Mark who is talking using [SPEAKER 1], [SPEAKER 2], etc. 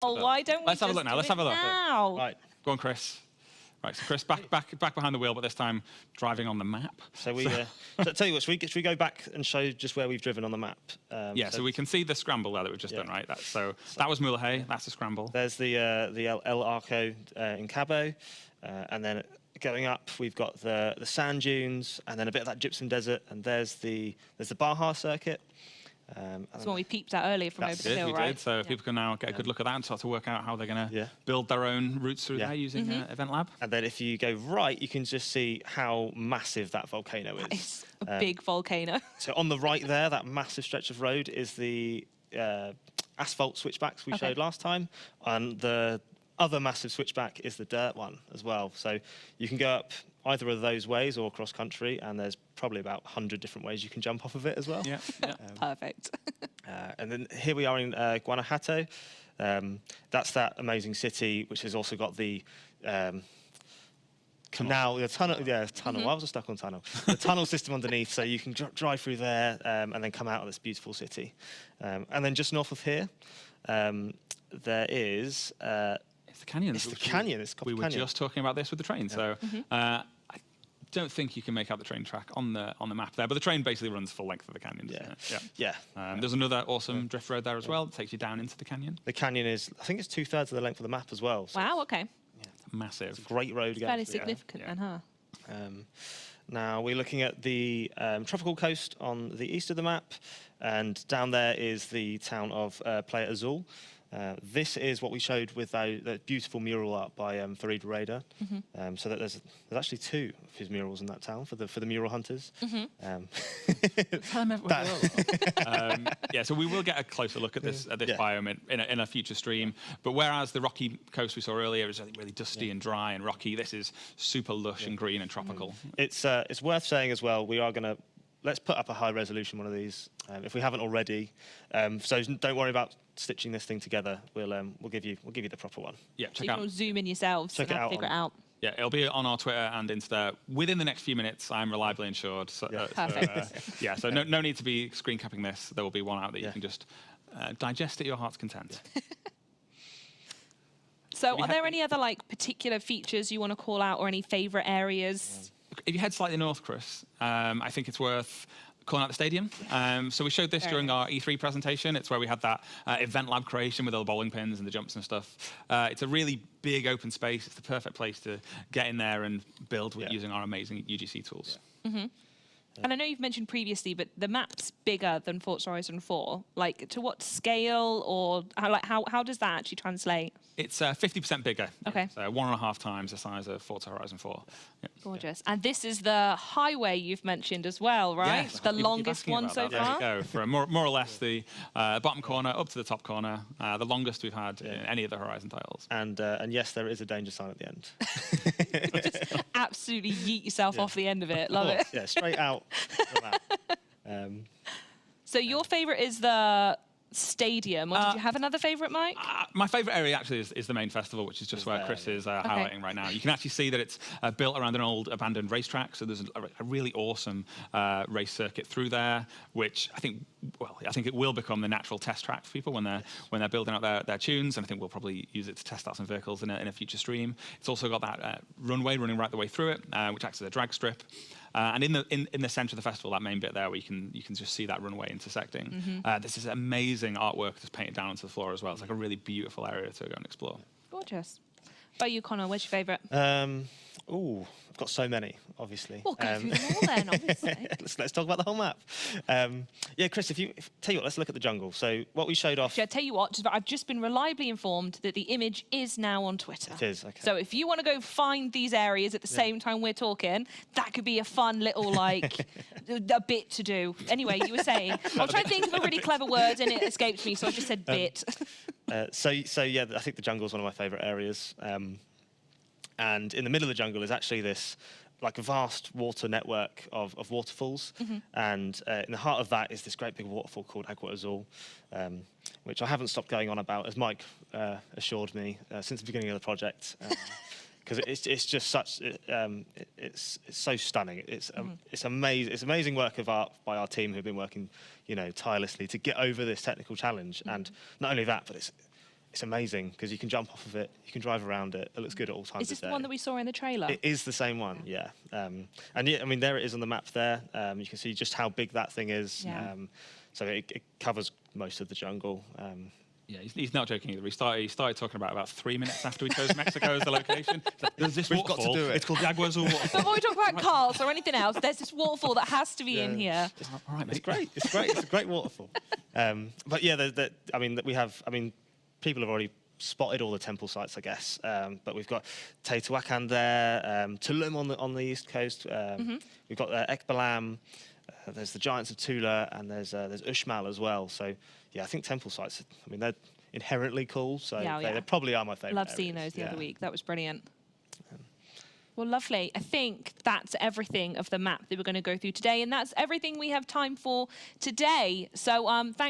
[SPEAKER 1] Oh, why don't we
[SPEAKER 2] Let's have a look now. Let's have a look.
[SPEAKER 1] Now?
[SPEAKER 2] Right, go on, Chris. Right, so Chris, back behind the wheel, but this time driving on the map.
[SPEAKER 3] So we, so tell you what, should we go back and show just where we've driven on the map?
[SPEAKER 2] Yeah, so we can see the scramble there that we've just done, right? So that was Mullahay, that's a scramble.
[SPEAKER 3] There's the El Arco in Cabo, and then going up, we've got the sand dunes, and then a bit of that gypsum desert, and there's the Baja circuit.
[SPEAKER 1] That's what we peeped at earlier from over the hill, right?
[SPEAKER 2] Did. So people can now get a good look at that and start to work out how they're going to build their own routes through there using Event Lab.
[SPEAKER 3] And then if you go right, you can just see how massive that volcano is.
[SPEAKER 1] It's a big volcano.
[SPEAKER 3] So on the right there, that massive stretch of road is the asphalt switchbacks we showed last time. And the other massive switchback is the dirt one as well. So you can go up either of those ways or cross country, and there's probably about 100 different ways you can jump off of it as well.
[SPEAKER 2] Yeah.
[SPEAKER 1] Perfect.
[SPEAKER 3] And then here we are in Guanajuato. That's that amazing city, which has also got the canal, the tunnel. Yeah, tunnel. Why was I stuck on tunnel? The tunnel system underneath, so you can drive through there and then come out of this beautiful city. And then just north of here, there is.
[SPEAKER 2] It's the canyon.
[SPEAKER 3] It's the canyon. It's
[SPEAKER 2] we were just talking about this with the train. So I don't think you can make out the train track on the map there, but the train basically runs full length of the canyon.
[SPEAKER 3] Yeah.
[SPEAKER 2] There's another awesome drift road there as well. It takes you down into the canyon.
[SPEAKER 3] The canyon is, I think it's 2/3 of the length of the map as well. So
[SPEAKER 1] wow. Okay.
[SPEAKER 2] It's massive.
[SPEAKER 3] It's a great road.
[SPEAKER 1] It's fairly significant, then, huh?
[SPEAKER 3] Now we're looking at the tropical coast on the east of the map, and down there is the town of Playa Azul. This is what we showed with the beautiful mural art by Farid Reda. So that there's actually 2 of his murals in that town for the mural hunters.
[SPEAKER 2] Tell them yeah, so we will get a closer look at this biome in a future stream. But whereas the rocky coast we saw earlier is really dusty and dry and rocky, this is super lush and green and tropical.
[SPEAKER 3] It's worth saying as well, we are going to let's put up a high resolution one of these if we haven't already. So don't worry about stitching this thing together. We'll give you the proper one.
[SPEAKER 2] Yeah,
[SPEAKER 1] check out. Zoom in yourselves.
[SPEAKER 3] Check it out.
[SPEAKER 1] Figure it out.
[SPEAKER 2] Yeah, it'll be on our Twitter and Insta within the next few minutes. I'm reliably insured. So,
[SPEAKER 1] Perfect.
[SPEAKER 2] So no need to be screen capping this. There will be one out that you can just digest at your heart's content.
[SPEAKER 1] So, are there any other particular features you want to call out, or any favourite areas?
[SPEAKER 2] If you head slightly north, Chris, I think it's worth calling out the stadium. So we showed this during our E3 presentation. It's where we had that event lab creation with all the bowling pins and the jumps and stuff. It's a really big open space. It's the perfect place to get in there and build using our amazing UGC tools.
[SPEAKER 1] And I know you've mentioned previously, but the map's bigger than Forza Horizon 4. To what scale, or how does that actually translate?
[SPEAKER 2] It's 50% bigger.
[SPEAKER 1] Okay.
[SPEAKER 2] So 1.5 times the size of Forza Horizon 4. Yeah.
[SPEAKER 1] Gorgeous. And this is the highway you've mentioned as well, right?
[SPEAKER 2] Yes,
[SPEAKER 1] the longest one so far?
[SPEAKER 2] There we go. From more or less the bottom corner up to the top corner, the longest we've had in any of the Horizon titles.
[SPEAKER 3] And yes, there is a danger sign at the end.
[SPEAKER 1] Just absolutely yeet yourself off the end of it. Love it.
[SPEAKER 3] Yeah, straight out.
[SPEAKER 1] So your favourite is the stadium, or did you have another favourite, Mike?
[SPEAKER 2] My favourite area actually is the main festival, which is just where Chris is highlighting right now. You can actually see that it's built around an old abandoned racetrack, so there's a really awesome race circuit through there, which I think it will become the natural test track for people when they're building out their tunes, and I think we'll probably use it to test out some vehicles in a future stream. It's also got that runway running right the way through it, which acts as a drag strip. And in the centre of the festival, that main bit there, where you can just see that runway intersecting. This is amazing artwork that's painted down onto the floor as well. It's like a really beautiful area to go and explore.
[SPEAKER 1] Gorgeous. What about you, Connor? Where's your favourite?
[SPEAKER 3] I've got so many, obviously.
[SPEAKER 1] Well, go through them all then, obviously.
[SPEAKER 3] let's talk about the whole map. Yeah, Chris, tell you what, let's look at the jungle. So what we showed off...
[SPEAKER 1] Actually, I tell you what, I've just been reliably informed that the image is now on Twitter.
[SPEAKER 3] It is, okay.
[SPEAKER 1] So if you want to go find these areas at the same time we're talking, that could be a fun little, a bit to do. Anyway, you were saying. I was trying to think of a really clever word and it escaped me, so I just said bit.
[SPEAKER 3] So yeah, I think the jungle is one of my favourite areas. And in the middle of the jungle is actually this vast water network of waterfalls. And in the heart of that is this great big waterfall called Agua Azul, which I haven't stopped going on about, as Mike assured me, since the beginning of the project. Because it's just such, it's so stunning. It's amazing. It's amazing work of art by our team who've been working, tirelessly to get over this technical challenge. And not only that, but it's amazing because you can jump off of it, you can drive around it. It looks good at all times.
[SPEAKER 1] Is this
[SPEAKER 3] of day.
[SPEAKER 1] the one that we saw in the trailer?
[SPEAKER 3] It is the same one, yeah. And yeah, I mean, there it is on the map there. You can see just how big that thing is.
[SPEAKER 1] Yeah.
[SPEAKER 3] So it covers most of the jungle.
[SPEAKER 2] Yeah, he's not joking either. He started talking about 3 minutes after we chose Mexico as the location. So there's this
[SPEAKER 3] We've
[SPEAKER 2] waterfall.
[SPEAKER 3] got to do it.
[SPEAKER 2] It's called Jaguars or Waterfall.
[SPEAKER 1] Before we talk about cars or anything else, there's this waterfall that has to be in here.
[SPEAKER 2] All right, mate.
[SPEAKER 3] It's great. It's great. It's a great waterfall. But yeah, I mean, people have already spotted all the temple sites, I guess. But we've got Teotihuacan there, Tulum on the east coast. We've got Ekbalam. There's the Giants of Tula, and there's Uxmal as well. So yeah, I think temple sites. I mean, they're inherently cool. So they probably are my favourite.
[SPEAKER 1] Love seeing those the other week. That was brilliant. Well, lovely. I think that's everything of the map that we're going to go through today, and that's everything we have time for today. So thanks.